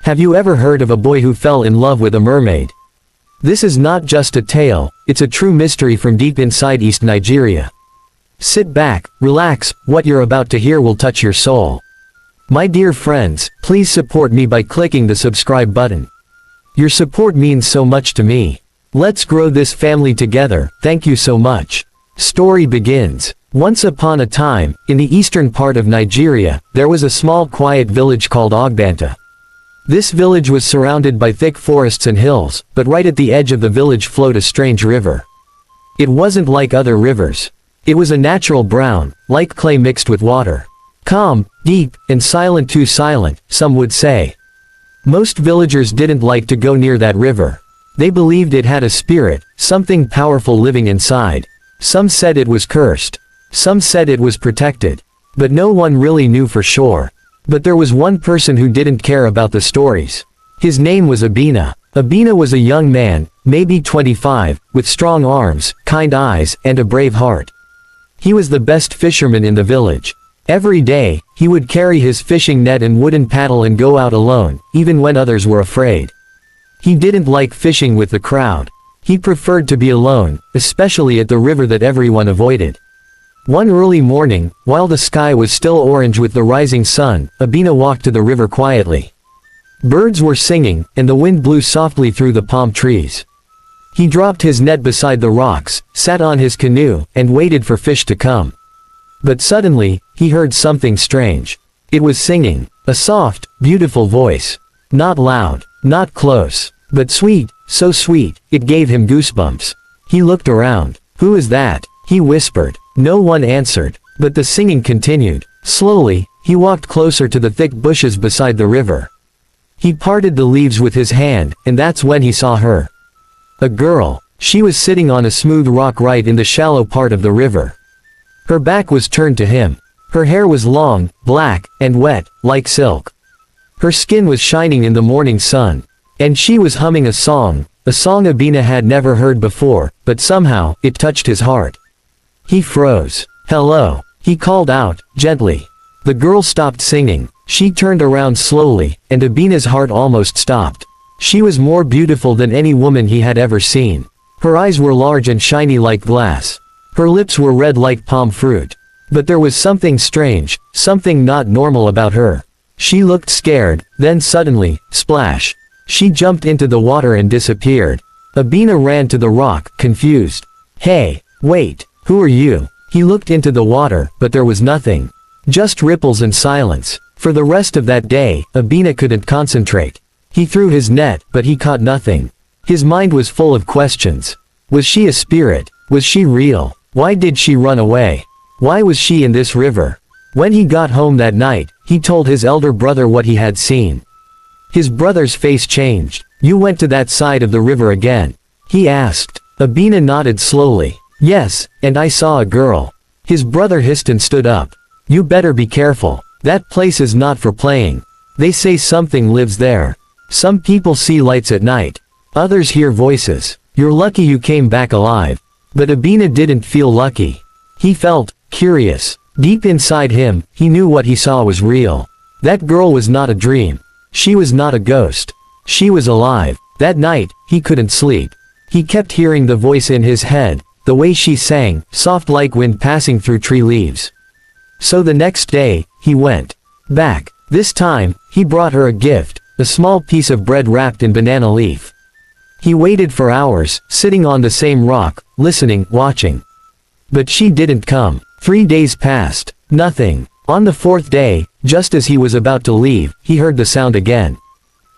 Have you ever heard of a boy who fell in love with a mermaid? This is not just a tale, it's a true mystery from deep inside East Nigeria. Sit back, relax, what you're about to hear will touch your soul. My dear friends, please support me by clicking the subscribe button. Your support means so much to me. Let's grow this family together, thank you so much. Story begins. Once upon a time, in the eastern part of Nigeria, there was a small quiet village called Ogbanta. This village was surrounded by thick forests and hills, but right at the edge of the village flowed a strange river. It wasn't like other rivers. It was a natural brown, like clay mixed with water. Calm, deep, and silent, too silent, some would say. Most villagers didn't like to go near that river. They believed it had a spirit, something powerful living inside. Some said it was cursed. Some said it was protected. But no one really knew for sure. But there was one person who didn't care about the stories. His name was Abina. Abina was a young man, maybe 25, with strong arms, kind eyes, and a brave heart. He was the best fisherman in the village. Every day, he would carry his fishing net and wooden paddle and go out alone, even when others were afraid. He didn't like fishing with the crowd. He preferred to be alone, especially at the river that everyone avoided. One early morning, while the sky was still orange with the rising sun, Abina walked to the river quietly. Birds were singing, and the wind blew softly through the palm trees. He dropped his net beside the rocks, sat on his canoe, and waited for fish to come. But suddenly, he heard something strange. It was singing, a soft, beautiful voice. Not loud, not close, but sweet, so sweet, it gave him goosebumps. He looked around. Who is that? He whispered. No one answered, but the singing continued. Slowly, he walked closer to the thick bushes beside the river. He parted the leaves with his hand, and that's when he saw her. A girl. She was sitting on a smooth rock right in the shallow part of the river. Her back was turned to him. Her hair was long, black, and wet, like silk. Her skin was shining in the morning sun. And she was humming a song Abina had never heard before, but somehow, it touched his heart. He froze. Hello, he called out, gently. The girl stopped singing. She turned around slowly, and Abina's heart almost stopped. She was more beautiful than any woman he had ever seen. Her eyes were large and shiny like glass. Her lips were red like palm fruit. But there was something strange, something not normal about her. She looked scared, then suddenly, splash. She jumped into the water and disappeared. Abina ran to the rock, confused. Hey, wait. Who are you? He looked into the water, but there was nothing. Just ripples and silence. For the rest of that day, Abina couldn't concentrate. He threw his net, but he caught nothing. His mind was full of questions. Was she a spirit? Was she real? Why did she run away? Why was she in this river? When he got home that night, he told his elder brother what he had seen. His brother's face changed. You went to that side of the river again? He asked. Abina nodded slowly. Yes, and I saw a girl. His brother hissed and stood up. You better be careful. That place is not for playing. They say something lives there. Some people see lights at night. Others hear voices. You're lucky you came back alive. But Abina didn't feel lucky. He felt curious. Deep inside him, he knew what he saw was real. That girl was not a dream. She was not a ghost. She was alive. That night, he couldn't sleep. He kept hearing the voice in his head. The way she sang, soft like wind passing through tree leaves. So the next day, he went back. This time, he brought her a gift, a small piece of bread wrapped in banana leaf. He waited for hours, sitting on the same rock, listening, watching. But she didn't come. 3 days passed. Nothing. On the 4th day, just as he was about to leave, he heard the sound again.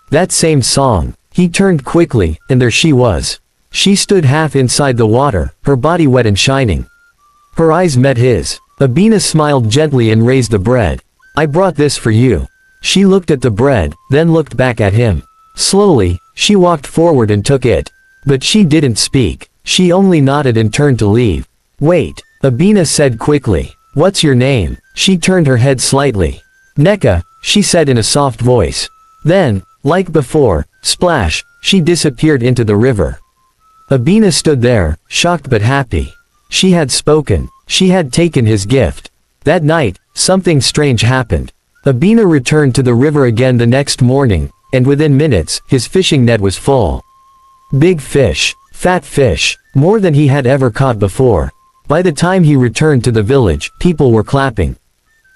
That same song. He turned quickly, and there she was. She stood half inside the water, her body wet and shining. Her eyes met his. Abina smiled gently and raised the bread. I brought this for you. She looked at the bread, then looked back at him. Slowly, she walked forward and took it. But she didn't speak. She only nodded and turned to leave. Wait, Abina said quickly. What's your name? She turned her head slightly. Neka, she said in a soft voice. Then, like before, splash, she disappeared into the river. Abina stood there, shocked but happy. She had spoken. She had taken his gift. That night, something strange happened. Abina returned to the river again the next morning, and within minutes, his fishing net was full. Big fish, fat fish, more than he had ever caught before. By the time he returned to the village, people were clapping.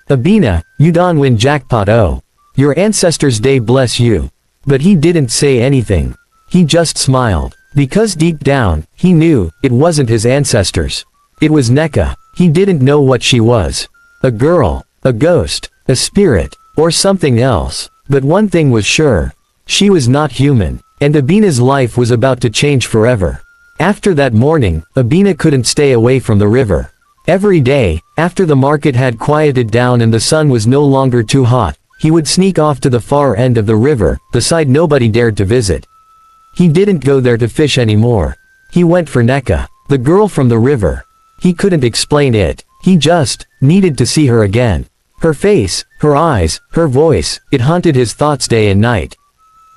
"Abina, you don win jackpot, oh. Your ancestors' day bless you." But he didn't say anything. He just smiled. Because deep down, he knew, it wasn't his ancestors. It was Neka. He didn't know what she was. A girl, a ghost, a spirit, or something else. But one thing was sure. She was not human. And Abina's life was about to change forever. After that morning, Abina couldn't stay away from the river. Every day, after the market had quieted down and the sun was no longer too hot, he would sneak off to the far end of the river, the side nobody dared to visit. He didn't go there to fish anymore. He went for Neka, the girl from the river. He couldn't explain it. He just needed to see her again. Her face, her eyes, her voice, it haunted his thoughts day and night.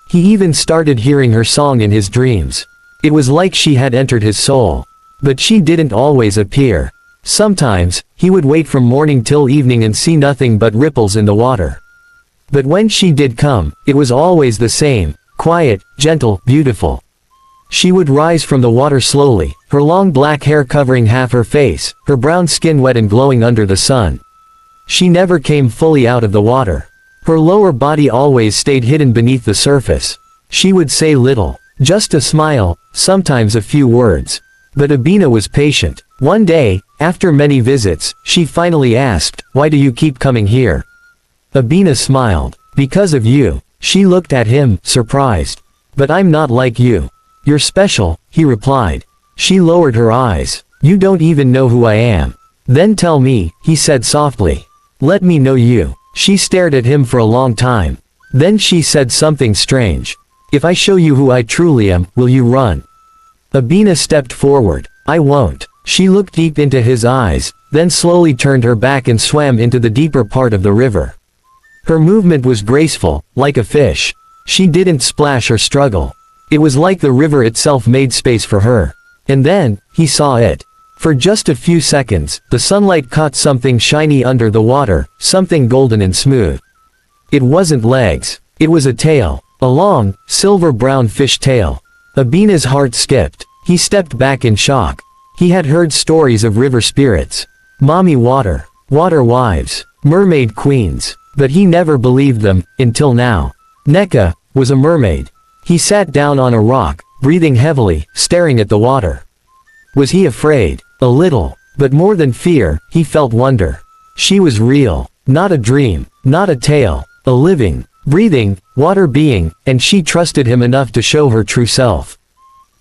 He even started hearing her song in his dreams. It was like she had entered his soul. But she didn't always appear. Sometimes, he would wait from morning till evening and see nothing but ripples in the water. But when she did come, it was always the same, quiet, gentle, beautiful. She would rise from the water slowly, her long black hair covering half her face, her brown skin wet and glowing under the sun. She never came fully out of the water. Her lower body always stayed hidden beneath the surface. She would say little. Just a smile, sometimes a few words. But Abina was patient. One day, after many visits, she finally asked, "Why do you keep coming here?" Abina smiled. "Because of you." She looked at him, surprised. "But I'm not like you." "You're special," he replied. She lowered her eyes. "You don't even know who I am." "Then tell me," he said softly. "Let me know you." She stared at him for a long time. Then she said something strange. "If I show you who I truly am, will you run?" Abina stepped forward. "I won't." She looked deep into his eyes, then slowly turned her back and swam into the deeper part of the river. Her movement was graceful, like a fish. She didn't splash or struggle. It was like the river itself made space for her. And then, he saw it. For just a few seconds, the sunlight caught something shiny under the water, something golden and smooth. It wasn't legs. It was a tail. A long, silver-brown fish tail. Abina's heart skipped. He stepped back in shock. He had heard stories of river spirits. Mommy water. Water wives. Mermaid queens. But he never believed them, until now. Neka was a mermaid. He sat down on a rock, breathing heavily, staring at the water. Was he afraid? A little. But more than fear, he felt wonder. She was real. Not a dream. Not a tale. A living, breathing, water being, and she trusted him enough to show her true self.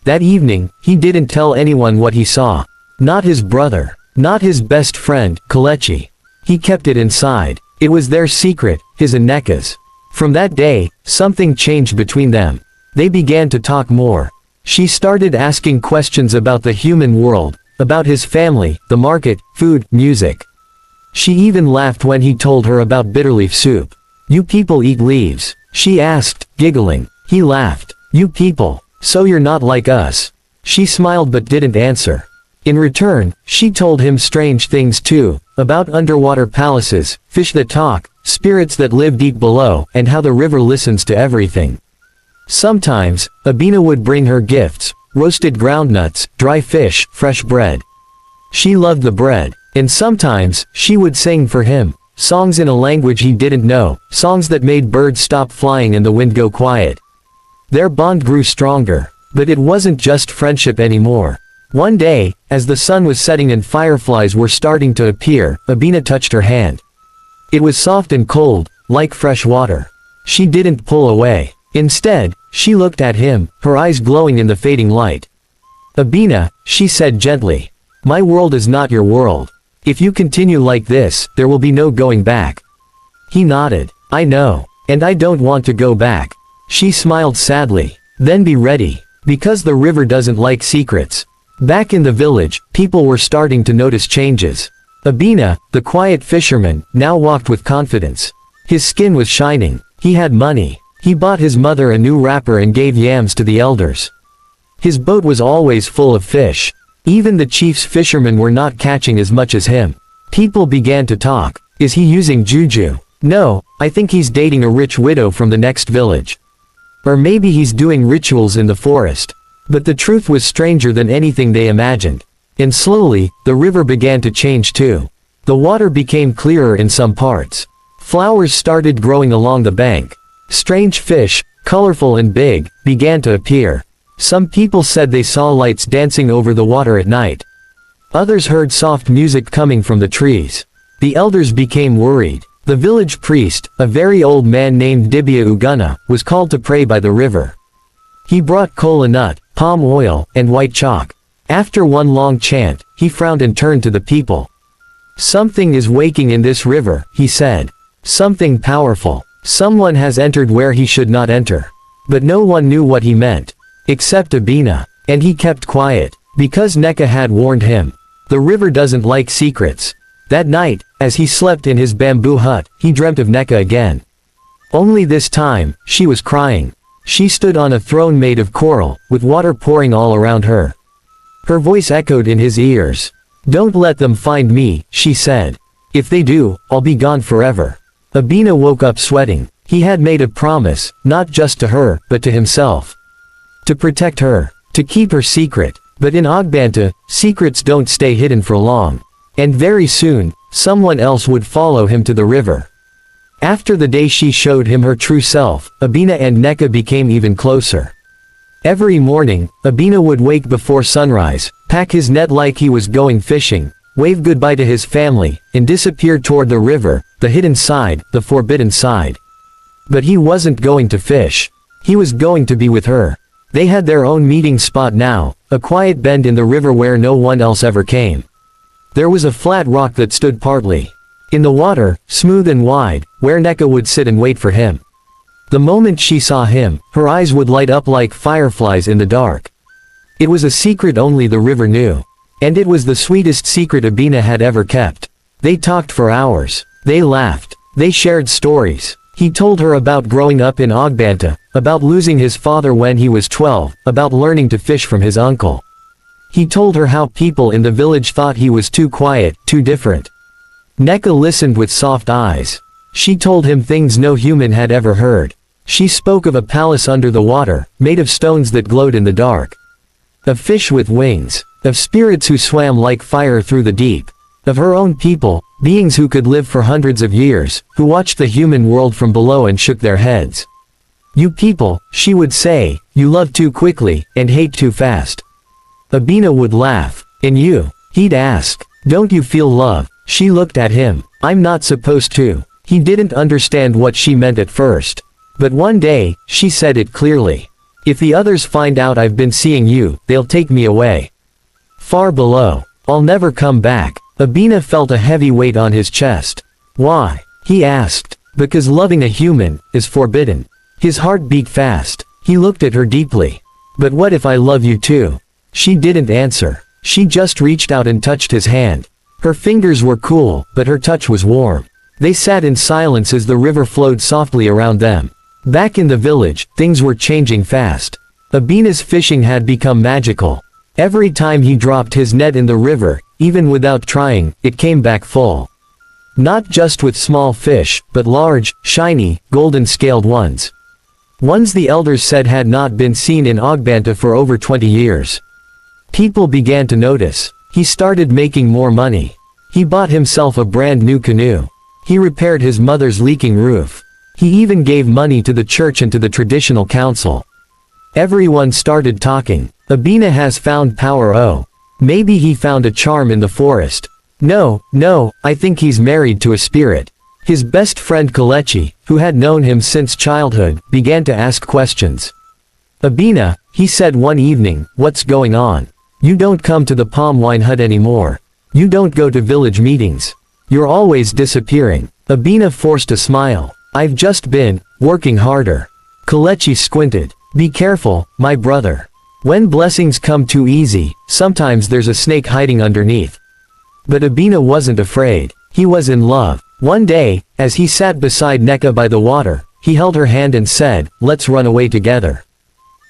That evening, he didn't tell anyone what he saw. Not his brother. Not his best friend, Kalechi. He kept it inside. It was their secret, his and Neka's. From that day, something changed between them. They began to talk more. She started asking questions about the human world, about his family, the market, food, music. She even laughed when he told her about bitterleaf soup. "You people eat leaves?" she asked, giggling. He laughed. "You people. So you're not like us." She smiled but didn't answer. In return, she told him strange things too, about underwater palaces, fish that talk, spirits that live deep below, and how the river listens to everything. Sometimes, Abina would bring her gifts, roasted groundnuts, dry fish, fresh bread. She loved the bread. And sometimes, she would sing for him, songs in a language he didn't know, songs that made birds stop flying and the wind go quiet. Their bond grew stronger. But it wasn't just friendship anymore. One day, as the sun was setting and fireflies were starting to appear, Abina touched her hand. It was soft and cold, like fresh water. She didn't pull away. Instead, she looked at him, her eyes glowing in the fading light. "Abina," she said gently. "My world is not your world. If you continue like this, there will be no going back." He nodded. "I know. And I don't want to go back." She smiled sadly. "Then be ready. Because the river doesn't like secrets." Back in the village, people were starting to notice changes. Abina, the quiet fisherman, now walked with confidence. His skin was shining. He had money. He bought his mother a new wrapper and gave yams to the elders. His boat was always full of fish. Even the chief's fishermen were not catching as much as him. People began to talk. "Is he using juju?" "No, I think he's dating a rich widow from the next village." Or maybe he's doing rituals in the forest. But the truth was stranger than anything they imagined. And slowly, the river began to change too. The water became clearer in some parts. Flowers started growing along the bank. Strange fish, colorful and big, began to appear. Some people said they saw lights dancing over the water at night. Others heard soft music coming from the trees. The elders became worried. The village priest, a very old man named Dibia Uguna, was called to pray by the river. He brought kola nut, palm oil, and white chalk. After one long chant, he frowned and turned to the people. "Something is waking in this river," he said. "Something powerful. Someone has entered where he should not enter." But no one knew what he meant. Except Abina. And he kept quiet. Because Neka had warned him. The river doesn't like secrets. That night, as he slept in his bamboo hut, he dreamt of Neka again. Only this time, she was crying. She stood on a throne made of coral, with water pouring all around her. Her voice echoed in his ears. "Don't let them find me," she said. "If they do, I'll be gone forever." Abina woke up sweating. He had made a promise, not just to her, but to himself. To protect her. To keep her secret. But in Ogbanta, secrets don't stay hidden for long. And very soon, someone else would follow him to the river. After the day she showed him her true self, Abina and Neka became even closer. Every morning, Abina would wake before sunrise, pack his net like he was going fishing, wave goodbye to his family, and disappear toward the river, the hidden side, the forbidden side. But he wasn't going to fish. He was going to be with her. They had their own meeting spot now, a quiet bend in the river where no one else ever came. There was a flat rock that stood partly in the water, smooth and wide, where Neka would sit and wait for him. The moment she saw him, her eyes would light up like fireflies in the dark. It was a secret only the river knew. And it was the sweetest secret Abina had ever kept. They talked for hours. They laughed. They shared stories. He told her about growing up in Ogbanta, about losing his father when he was 12, about learning to fish from his uncle. He told her how people in the village thought he was too quiet, too different. Neka listened with soft eyes. She told him things no human had ever heard. She spoke of a palace under the water, made of stones that glowed in the dark. Of fish with wings. Of spirits who swam like fire through the deep. Of her own people, beings who could live for hundreds of years, who watched the human world from below and shook their heads. "You people," she would say, "you love too quickly, and hate too fast." Abina would laugh. "And you?" he'd ask. "Don't you feel love?" She looked at him. "I'm not supposed to." He didn't understand what she meant at first. But one day, she said it clearly. "If the others find out I've been seeing you, they'll take me away. Far below. I'll never come back." Abina felt a heavy weight on his chest. "Why?" he asked. "Because loving a human is forbidden." His heart beat fast. He looked at her deeply. "But what if I love you too?" She didn't answer. She just reached out and touched his hand. Her fingers were cool, but her touch was warm. They sat in silence as the river flowed softly around them. Back in the village, things were changing fast. Abina's fishing had become magical. Every time he dropped his net in the river, even without trying, it came back full. Not just with small fish, but large, shiny, golden-scaled ones. Ones the elders said had not been seen in Ogbanta for over 20 years. People began to notice. He started making more money. He bought himself a brand new canoe. He repaired his mother's leaking roof. He even gave money to the church and to the traditional council. Everyone started talking. Abina has found power. Oh. Maybe he found a charm in the forest. No, I think he's married to a spirit. His best friend Kalechi, who had known him since childhood, began to ask questions. "Abina," he said one evening, "what's going on? You don't come to the palm wine hut anymore. You don't go to village meetings. You're always disappearing." Abina forced a smile. "I've just been working harder." Kalechi squinted. "Be careful, my brother. When blessings come too easy, sometimes there's a snake hiding underneath." But Abina wasn't afraid. He was in love. One day, as he sat beside Neka by the water, he held her hand and said, "Let's run away together."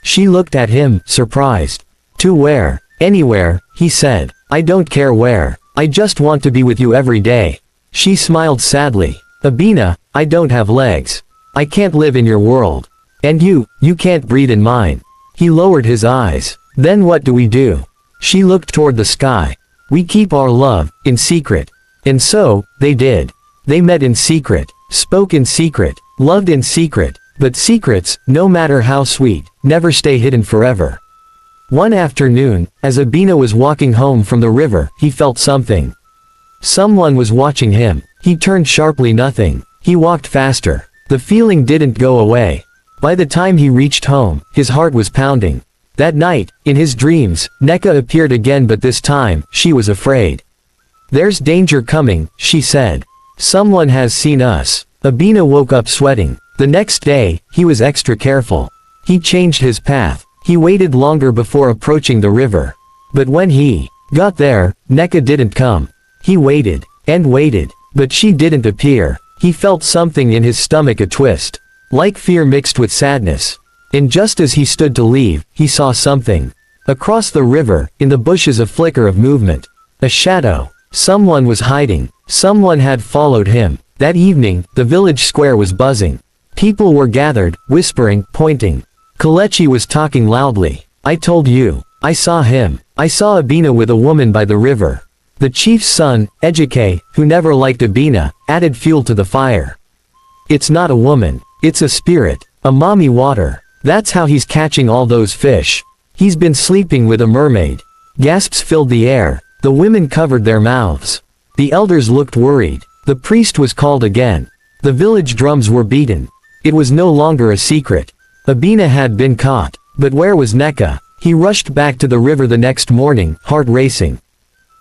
She looked at him, surprised. "To where?" "Anywhere," he said. "I don't care where. I just want to be with you every day." She smiled sadly. "Abina, I don't have legs. I can't live in your world." And you can't breathe in mine. He lowered his eyes. Then what do we do? She looked toward the sky. We keep our love, in secret. And so, they did. They met in secret, spoke in secret, loved in secret, but secrets, no matter how sweet, never stay hidden forever. One afternoon, as Abina was walking home from the river, he felt something. Someone was watching him. He turned sharply. Nothing. He walked faster. The feeling didn't go away. By the time he reached home, his heart was pounding. That night, in his dreams, Neka appeared again, but this time, she was afraid. There's danger coming, she said. Someone has seen us. Abina woke up sweating. The next day, he was extra careful. He changed his path. He waited longer before approaching the river. But when he got there, Neka didn't come. He waited, and waited, but she didn't appear. He felt something in his stomach, a twist. Like fear mixed with sadness. And just as he stood to leave, he saw something. Across the river, in the bushes, a flicker of movement. A shadow. Someone was hiding. Someone had followed him. That evening, the village square was buzzing. People were gathered, whispering, pointing. Kelechi was talking loudly. I told you. I saw him. I saw Abina with a woman by the river. The chief's son, Ejike, who never liked Abina, added fuel to the fire. It's not a woman. It's a spirit. A mommy water. That's how he's catching all those fish. He's been sleeping with a mermaid. Gasps filled the air. The women covered their mouths. The elders looked worried. The priest was called again. The village drums were beaten. It was no longer a secret. Abina had been caught. But where was Neka? He rushed back to the river the next morning, heart racing.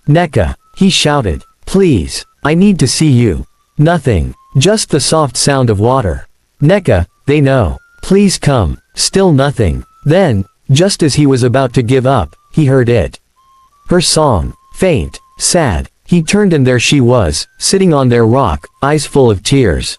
Neka, he shouted. Please, I need to see you. Nothing. Just the soft sound of water. Neka, they know. Please come. Still nothing. Then, just as he was about to give up, he heard it. Her song. Faint. Sad. He turned and there she was, sitting on their rock, eyes full of tears.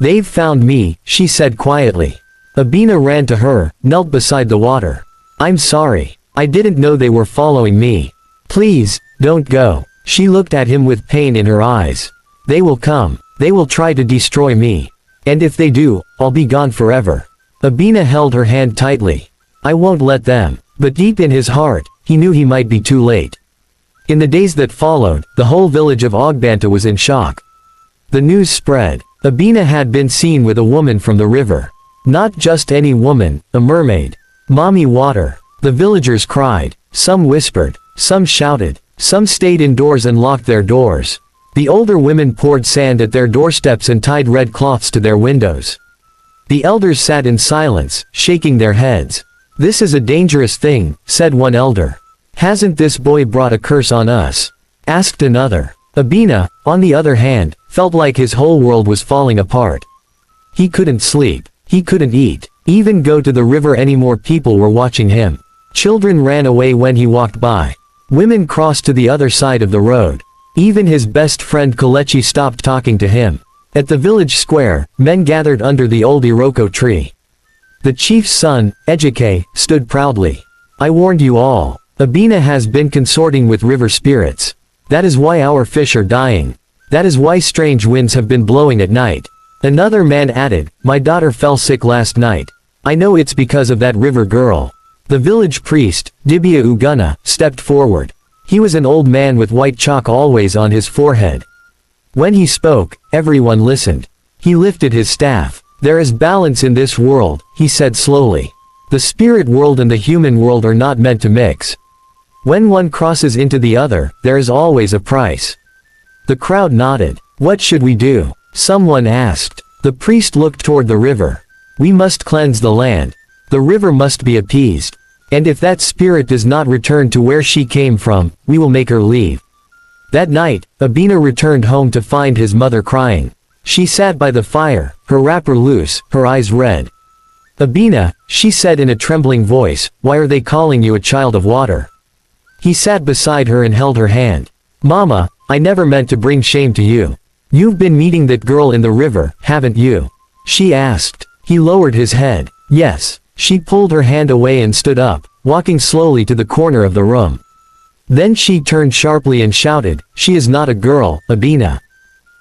They've found me, she said quietly. Abina ran to her, knelt beside the water. I'm sorry. I didn't know they were following me. Please, don't go. She looked at him with pain in her eyes. They will come. They will try to destroy me. And if they do, I'll be gone forever. Abina held her hand tightly. I won't let them. But deep in his heart, he knew he might be too late. In the days that followed, the whole village of Ogbanta was in shock. The news spread. Abina had been seen with a woman from the river. Not just any woman, a mermaid. Mommy water. The villagers cried. Some whispered. Some shouted. Some stayed indoors and locked their doors. The older women poured sand at their doorsteps and tied red cloths to their windows. The elders sat in silence, shaking their heads. This is a dangerous thing, said one elder. Hasn't this boy brought a curse on us? Asked another. Abina, on the other hand, felt like his whole world was falling apart. He couldn't sleep. He couldn't eat. Even go to the river anymore. People were watching him. Children ran away when he walked by. Women crossed to the other side of the road. Even his best friend Kelechi stopped talking to him. At the village square, men gathered under the old Iroko tree. The chief's son, Ejike, stood proudly. I warned you all. Abina has been consorting with river spirits. That is why our fish are dying. That is why strange winds have been blowing at night. Another man added, my daughter fell sick last night. I know it's because of that river girl. The village priest, Dibia Uguna, stepped forward. He was an old man with white chalk always on his forehead. When he spoke, everyone listened. He lifted his staff. There is balance in this world, he said slowly. The spirit world and the human world are not meant to mix. When one crosses into the other, there is always a price. The crowd nodded. What should we do? Someone asked. The priest looked toward the river. We must cleanse the land. The river must be appeased. And if that spirit does not return to where she came from, we will make her leave. That night, Abina returned home to find his mother crying. She sat by the fire, her wrapper loose, her eyes red. Abina, she said in a trembling voice, why are they calling you a child of water? He sat beside her and held her hand. Mama, I never meant to bring shame to you. You've been meeting that girl in the river, haven't you? She asked. He lowered his head. Yes. She pulled her hand away and stood up, walking slowly to the corner of the room. Then she turned sharply and shouted, she is not a girl, Abina.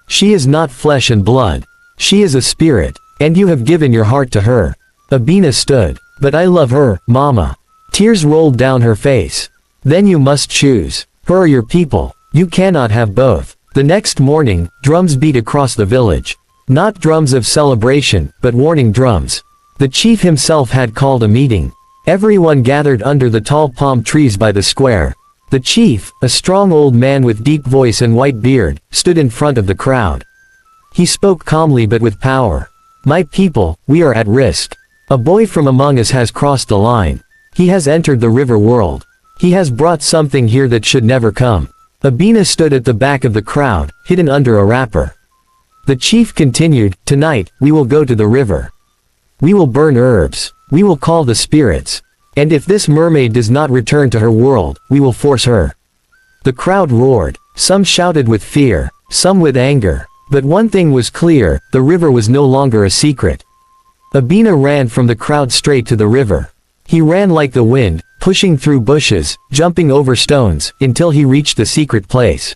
She is not flesh and blood. She is a spirit, and you have given your heart to her. Abina stood. But I love her, Mama. Tears rolled down her face. Then you must choose. Her or your people. You cannot have both. The next morning, drums beat across the village. Not drums of celebration, but warning drums. The chief himself had called a meeting. Everyone gathered under the tall palm trees by the square. The chief, a strong old man with deep voice and white beard, stood in front of the crowd. He spoke calmly but with power. My people, we are at risk. A boy from among us has crossed the line. He has entered the river world. He has brought something here that should never come. Abina stood at the back of the crowd, hidden under a wrapper. The chief continued, tonight, we will go to the river. We will burn herbs. We will call the spirits. And if this mermaid does not return to her world, we will force her. The crowd roared. Some shouted with fear, some with anger. But one thing was clear, the river was no longer a secret. Abina ran from the crowd straight to the river. He ran like the wind, pushing through bushes, jumping over stones, until he reached the secret place.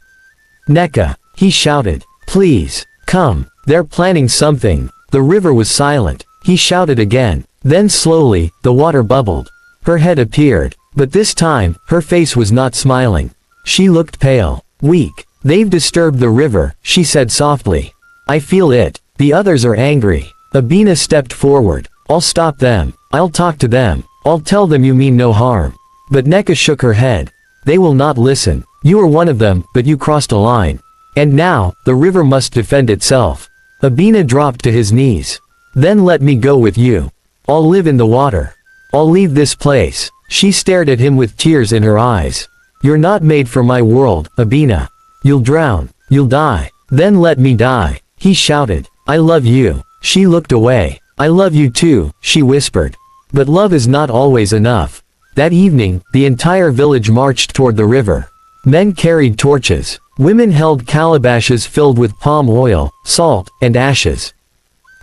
Neka, he shouted. Please, come, they're planning something. The river was silent. He shouted again. Then slowly, the water bubbled. Her head appeared. But this time, her face was not smiling. She looked pale, weak. They've disturbed the river, she said softly. I feel it. The others are angry. Abina stepped forward. I'll stop them. I'll talk to them. I'll tell them you mean no harm. But Neka shook her head. They will not listen. You are one of them, but you crossed a line. And now, the river must defend itself. Abina dropped to his knees. Then let me go with you. I'll live in the water. I'll leave this place. She stared at him with tears in her eyes. You're not made for my world, Abina. You'll drown. You'll die. Then let me die. He shouted. I love you. She looked away. I love you too, she whispered. But love is not always enough. That evening, the entire village marched toward the river. Men carried torches. Women held calabashes filled with palm oil, salt, and ashes.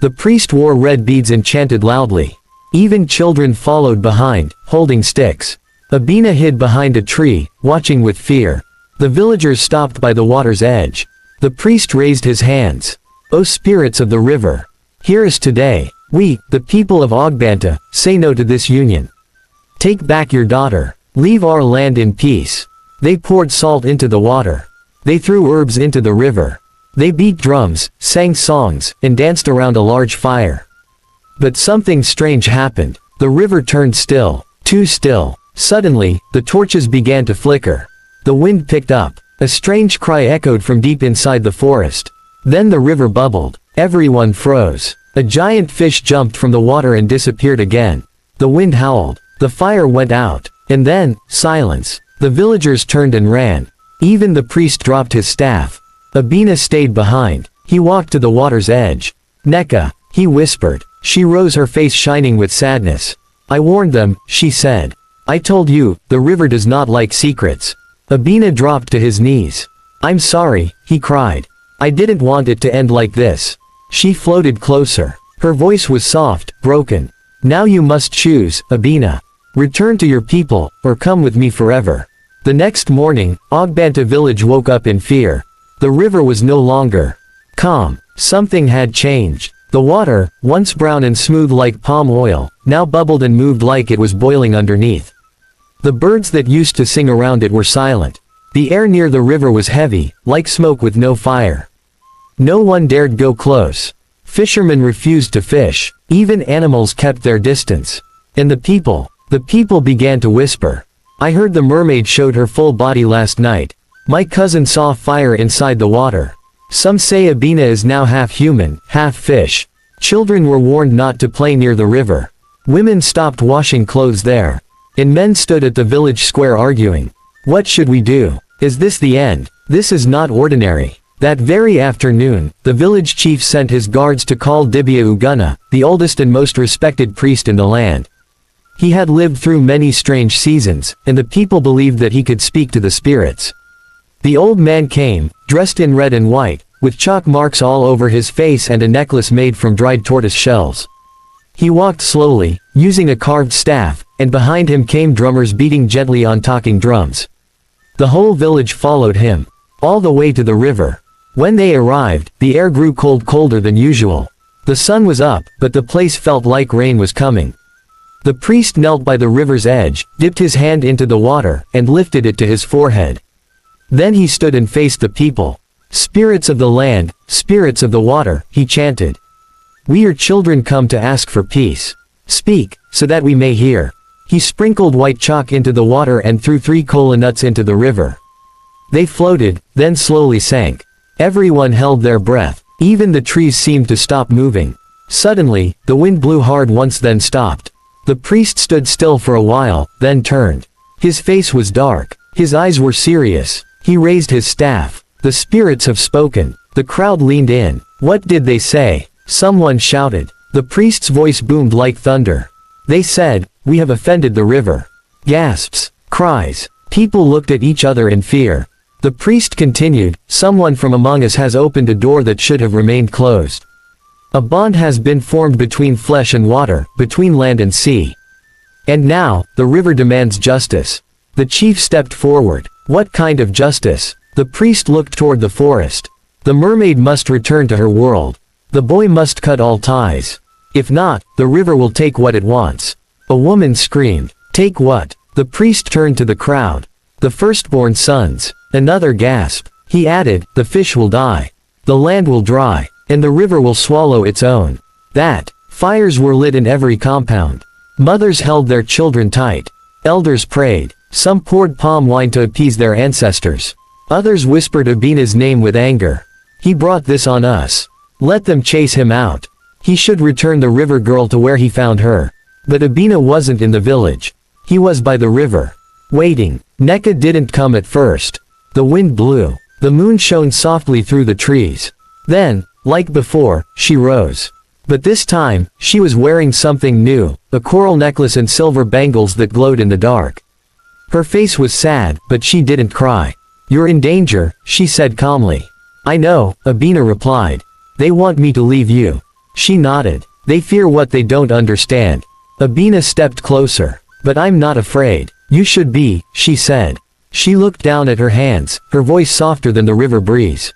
The priest wore red beads and chanted loudly. Even children followed behind, holding sticks. Abina hid behind a tree, watching with fear. The villagers stopped by the water's edge. The priest raised his hands. O spirits of the river! Hear us today. We, the people of Ogbanta, say no to this union. Take back your daughter. Leave our land in peace. They poured salt into the water. They threw herbs into the river. They beat drums, sang songs, and danced around a large fire. But something strange happened. The river turned still, too still. Suddenly, the torches began to flicker. The wind picked up. A strange cry echoed from deep inside the forest. Then the river bubbled. Everyone froze. A giant fish jumped from the water and disappeared again. The wind howled. The fire went out. And then, silence. The villagers turned and ran. Even the priest dropped his staff. Abina stayed behind. He walked to the water's edge. Neka, he whispered. She rose, her face shining with sadness. I warned them, she said. I told you, the river does not like secrets. Abina dropped to his knees. I'm sorry, he cried. I didn't want it to end like this. She floated closer. Her voice was soft, broken. Now you must choose, Abina. Return to your people, or come with me forever. The next morning, Ogbanta village woke up in fear. The river was no longer calm. Something had changed. The water, once brown and smooth like palm oil, now bubbled and moved like it was boiling underneath. The birds that used to sing around it were silent. The air near the river was heavy, like smoke with no fire. No one dared go close. Fishermen refused to fish. Even animals kept their distance. And the people began to whisper. I heard the mermaid showed her full body last night. My cousin saw fire inside the water. Some say Abina is now half human, half fish. Children were warned not to play near the river. Women stopped washing clothes there. And men stood at the village square arguing. What should we do? Is this the end? This is not ordinary. That very afternoon, the village chief sent his guards to call Dibia Uguna, the oldest and most respected priest in the land. He had lived through many strange seasons, and the people believed that he could speak to the spirits. The old man came, dressed in red and white, with chalk marks all over his face and a necklace made from dried tortoise shells. He walked slowly, using a carved staff, and behind him came drummers beating gently on talking drums. The whole village followed him, all the way to the river. When they arrived, the air grew colder than usual. The sun was up, but the place felt like rain was coming. The priest knelt by the river's edge, dipped his hand into the water, and lifted it to his forehead. Then he stood and faced the people. "Spirits of the land, spirits of the water," he chanted. "We your children come to ask for peace. Speak, so that we may hear." He sprinkled white chalk into the water and threw 3 kola nuts into the river. They floated, then slowly sank. Everyone held their breath. Even the trees seemed to stop moving. Suddenly, the wind blew hard once then stopped. The priest stood still for a while, then turned. His face was dark. His eyes were serious. He raised his staff. "The spirits have spoken." The crowd leaned in. "What did they say?" Someone shouted. The priest's voice boomed like thunder. "They said, we have offended the river." Gasps. Cries. People looked at each other in fear. The priest continued, "Someone from among us has opened a door that should have remained closed. A bond has been formed between flesh and water, between land and sea. And now, the river demands justice." The chief stepped forward. "What kind of justice?" The priest looked toward the forest. "The mermaid must return to her world. The boy must cut all ties. If not, the river will take what it wants." A woman screamed. "Take what?" The priest turned to the crowd. "The firstborn sons." Another gasped. He added, "The fish will die. The land will dry. And the river will swallow its own." That. Fires were lit in every compound. Mothers held their children tight. Elders prayed. Some poured palm wine to appease their ancestors. Others whispered Abina's name with anger. "He brought this on us. Let them chase him out. He should return the river girl to where he found her." But Abina wasn't in the village. He was by the river. Waiting. Neka didn't come at first. The wind blew. The moon shone softly through the trees. Then, like before, she rose. But this time, she was wearing something new, a coral necklace and silver bangles that glowed in the dark. Her face was sad, but she didn't cry. "You're in danger," she said calmly. "I know," Abina replied. "They want me to leave you." She nodded. "They fear what they don't understand." Abina stepped closer. "But I'm not afraid." "You should be," she said. She looked down at her hands, her voice softer than the river breeze.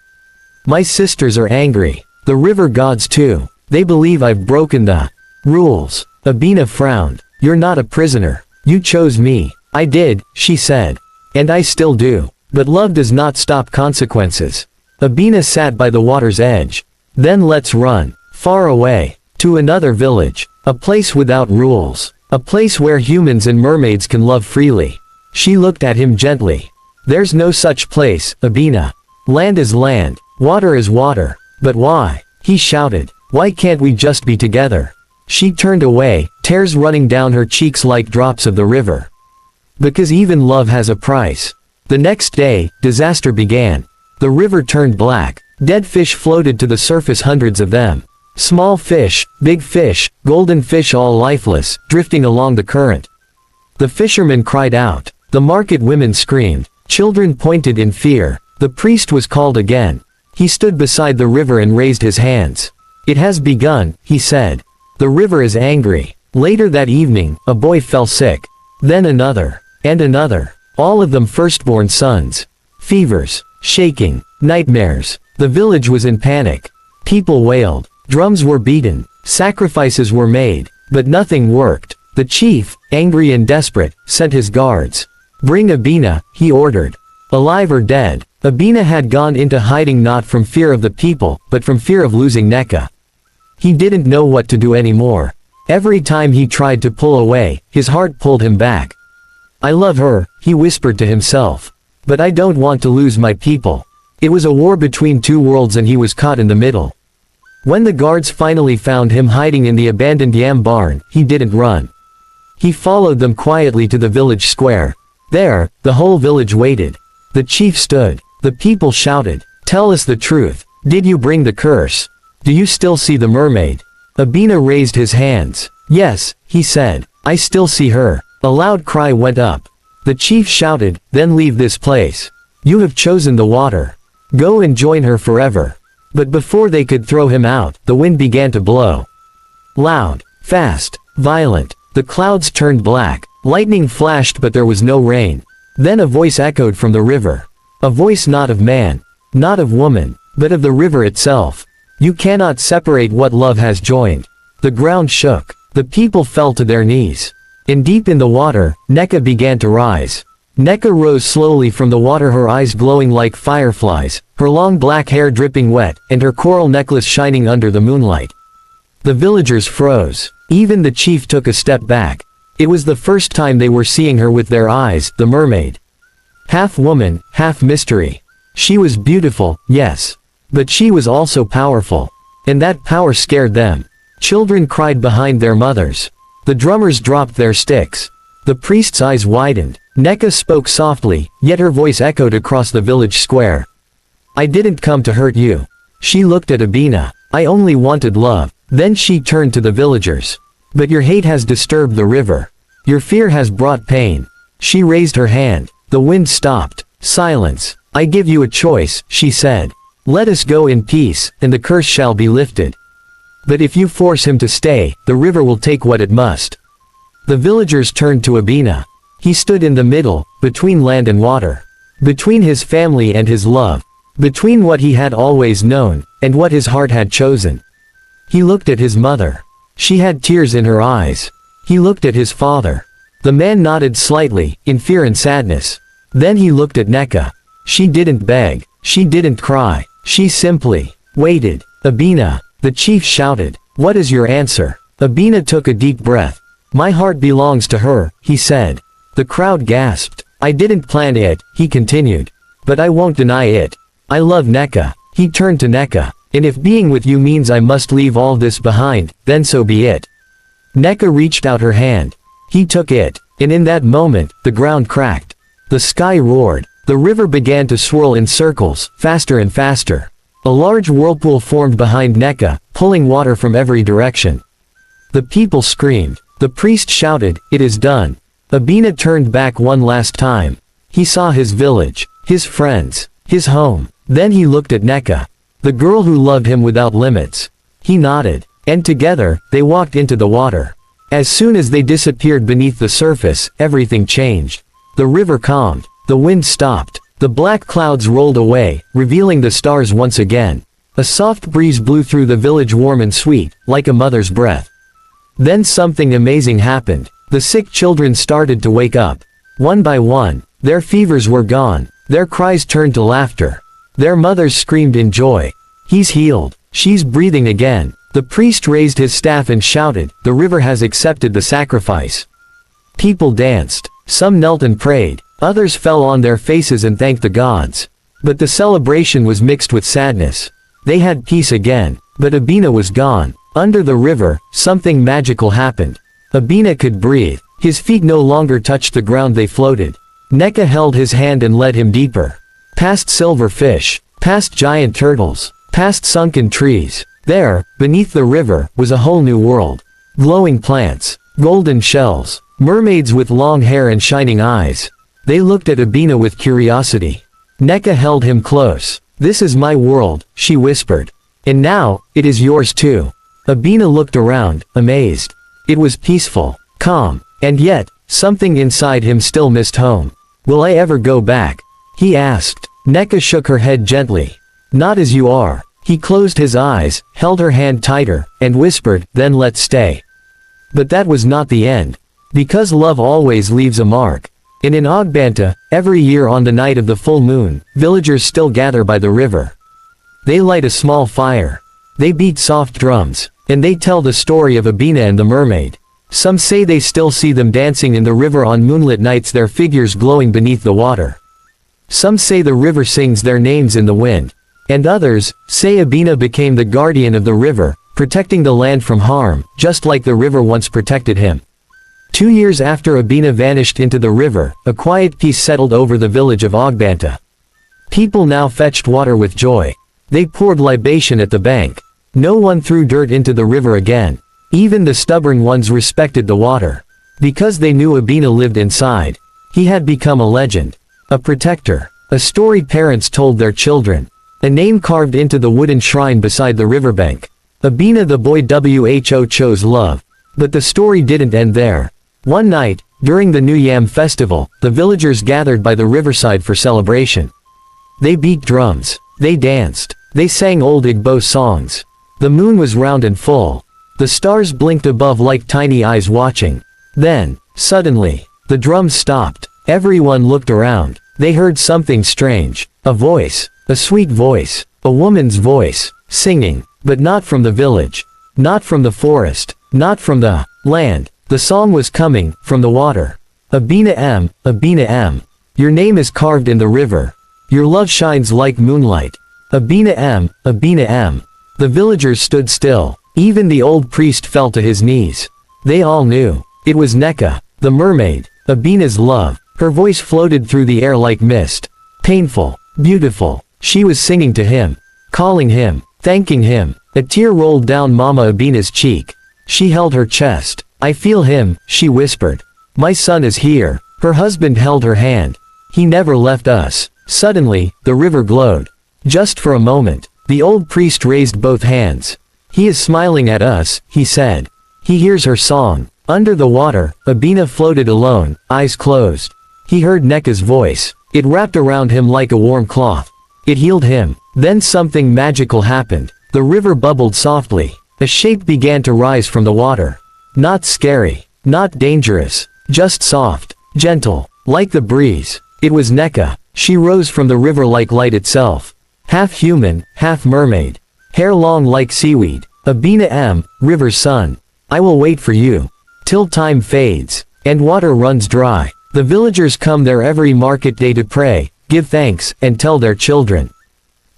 "My sisters are angry. The river gods too. They believe I've broken the rules." Abina frowned. "You're not a prisoner. You chose me." "I did," she said. "And I still do. But love does not stop consequences." Abina sat by the water's edge. "Then let's run. Far away. To another village. A place without rules. A place where humans and mermaids can love freely." She looked at him gently. "There's no such place, Abina. Land is land. Water is water." "But why?" he shouted. "Why can't we just be together?" She turned away, tears running down her cheeks like drops of the river. "Because even love has a price." The next day, disaster began. The river turned black. Dead fish floated to the surface, hundreds of them. Small fish, big fish, golden fish, all lifeless, drifting along the current. The fishermen cried out. The market women screamed. Children pointed in fear. The priest was called again. He stood beside the river and raised his hands. "It has begun," he said. "The river is angry." Later that evening, a boy fell sick. Then another. And another. All of them firstborn sons. Fevers. Shaking. Nightmares. The village was in panic. People wailed. Drums were beaten. Sacrifices were made. But nothing worked. The chief, angry and desperate, sent his guards. "Bring Abina," he ordered. Alive or dead. Abina had gone into hiding not from fear of the people, but from fear of losing Neka. He didn't know what to do anymore. Every time he tried to pull away, his heart pulled him back. "I love her," he whispered to himself. "But I don't want to lose my people." It was a war between two worlds and he was caught in the middle. When the guards finally found him hiding in the abandoned yam barn, he didn't run. He followed them quietly to the village square. There, the whole village waited. The chief stood. The people shouted, "Tell us the truth. Did you bring the curse? Do you still see the mermaid?" Abina raised his hands. "Yes," he said. "I still see her." A loud cry went up. The chief shouted, "Then leave this place. You have chosen the water. Go and join her forever." But before they could throw him out, the wind began to blow. Loud, fast, violent. The clouds turned black. Lightning flashed, but there was no rain. Then a voice echoed from the river. A voice not of man, not of woman, but of the river itself. You cannot separate what love has joined. The ground shook. The people fell to their knees. And deep in the water, Neka began to rise. Neka rose slowly from the water, her eyes glowing like fireflies, her long black hair dripping wet, and her coral necklace shining under the moonlight. The villagers froze. Even the chief took a step back. It was the first time they were seeing her with their eyes, the mermaid. Half woman, half mystery. She was beautiful, yes. But she was also powerful. And that power scared them. Children cried behind their mothers. The drummers dropped their sticks. The priest's eyes widened. Neka spoke softly, yet her voice echoed across the village square. I didn't come to hurt you. She looked at Abina. I only wanted love. Then she turned to the villagers. But your hate has disturbed the river. Your fear has brought pain. She raised her hand. The wind stopped. Silence. I give you a choice, she said. Let us go in peace, and the curse shall be lifted. But if you force him to stay, the river will take what it must. The villagers turned to Abina. He stood in the middle, between land and water. Between his family and his love. Between what he had always known, and what his heart had chosen. He looked at his mother. She had tears in her eyes. He looked at his father. The man nodded slightly, in fear and sadness. Then he looked at Neka. She didn't beg. She didn't cry. She simply waited. Abina, the chief shouted. What is your answer? Abina took a deep breath. My heart belongs to her, he said. The crowd gasped. I didn't plan it, he continued. But I won't deny it. I love Neka. He turned to Neka. And if being with you means I must leave all this behind, then so be it. Neka reached out her hand. He took it. And in that moment, the ground cracked. The sky roared. The river began to swirl in circles, faster and faster. A large whirlpool formed behind Neka, pulling water from every direction. The people screamed. The priest shouted, it is done. Abina turned back one last time. He saw his village, his friends, his home. Then he looked at Neka, the girl who loved him without limits. He nodded. And together, they walked into the water. As soon as they disappeared beneath the surface, everything changed. The river calmed. The wind stopped. The black clouds rolled away, revealing the stars once again. A soft breeze blew through the village, warm and sweet, like a mother's breath. Then something amazing happened. The sick children started to wake up. One by one, their fevers were gone. Their cries turned to laughter. Their mothers screamed in joy. He's healed. She's breathing again. The priest raised his staff and shouted, the river has accepted the sacrifice. People danced. Some knelt and prayed. Others fell on their faces and thanked the gods. But the celebration was mixed with sadness. They had peace again. But Abina was gone. Under the river, something magical happened. Abina could breathe. His feet no longer touched the ground, they floated. Neka held his hand and led him deeper. Past silver fish. Past giant turtles. Past sunken trees. There, beneath the river, was a whole new world. Glowing plants. Golden shells. Mermaids with long hair and shining eyes. They looked at Abina with curiosity. Neka held him close. This is my world, she whispered. And now, it is yours too. Abina looked around, amazed. It was peaceful, calm, and yet, something inside him still missed home. Will I ever go back? He asked. Neka shook her head gently. Not as you are. He closed his eyes, held her hand tighter, and whispered, then let's stay. But that was not the end. Because love always leaves a mark. And in Ogbanta, every year on the night of the full moon, villagers still gather by the river. They light a small fire. They beat soft drums. And they tell the story of Abina and the mermaid. Some say they still see them dancing in the river on moonlit nights, their figures glowing beneath the water. Some say the river sings their names in the wind. And others say Abina became the guardian of the river, protecting the land from harm, just like the river once protected him. 2 years after Abina vanished into the river, a quiet peace settled over the village of Ogbanta. People now fetched water with joy. They poured libation at the bank. No one threw dirt into the river again. Even the stubborn ones respected the water. Because they knew Abina lived inside. He had become a legend. A protector. A story parents told their children. A name carved into the wooden shrine beside the riverbank. Abina the boy who chose love. But the story didn't end there. One night, during the New Yam festival, the villagers gathered by the riverside for celebration. They beat drums. They danced. They sang old Igbo songs. The moon was round and full. The stars blinked above like tiny eyes watching. Then, suddenly, the drums stopped. Everyone looked around. They heard something strange. A voice. A sweet voice. A woman's voice. Singing. But not from the village. Not from the forest. Not from the land. The song was coming from the water. Abina M, Abina M. Your name is carved in the river. Your love shines like moonlight. Abina M, Abina M. The villagers stood still. Even the old priest fell to his knees. They all knew. It was Neka, the mermaid. Abina's love. Her voice floated through the air like mist. Painful. Beautiful. She was singing to him. Calling him. Thanking him. A tear rolled down Mama Abina's cheek. She held her chest. I feel him, she whispered. My son is here. Her husband held her hand. He never left us. Suddenly, the river glowed. Just for a moment, the old priest raised both hands. He is smiling at us, he said. He hears her song. Under the water, Abina floated alone, eyes closed. He heard Neka's voice. It wrapped around him like a warm cloth. It healed him. Then something magical happened. The river bubbled softly. A shape began to rise from the water. Not scary. Not dangerous. Just soft. Gentle. Like the breeze. It was Neka. She rose from the river like light itself. Half human, half mermaid. Hair long like seaweed. Abina M, river's son. I will wait for you. Till time fades. And water runs dry. The villagers come there every market day to pray, give thanks, and tell their children.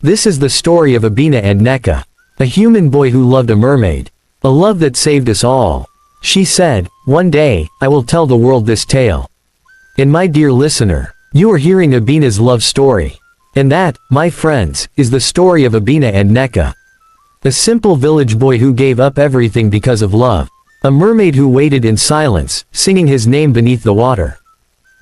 This is the story of Abina and Neka. A human boy who loved a mermaid. A love that saved us all. She said, one day, I will tell the world this tale. And my dear listener, you are hearing Abina's love story. And that, my friends, is the story of Abina and Neka. A simple village boy who gave up everything because of love. A mermaid who waited in silence, singing his name beneath the water.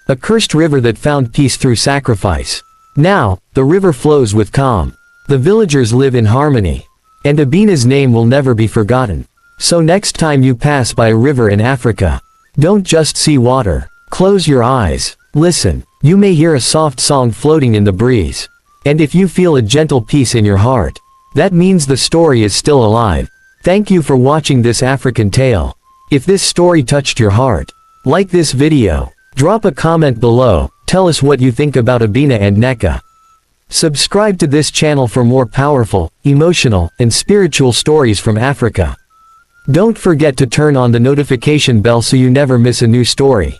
A cursed river that found peace through sacrifice. Now, the river flows with calm. The villagers live in harmony. And Abina's name will never be forgotten. So next time you pass by a river in Africa, don't just see water. Close your eyes. Listen. You may hear a soft song floating in the breeze. And if you feel a gentle peace in your heart, that means the story is still alive. Thank you for watching this African tale. If this story touched your heart, like this video, drop a comment below, tell us what you think about Abina and Neka. Subscribe to this channel for more powerful, emotional, and spiritual stories from Africa. Don't forget to turn on the notification bell so you never miss a new story.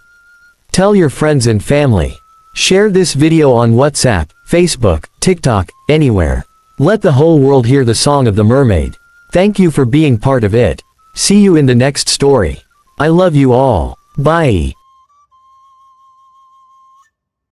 Tell your friends and family. Share this video on WhatsApp, Facebook, TikTok, anywhere. Let the whole world hear the song of the mermaid. Thank you for being part of it. See you in the next story. I love you all. Bye.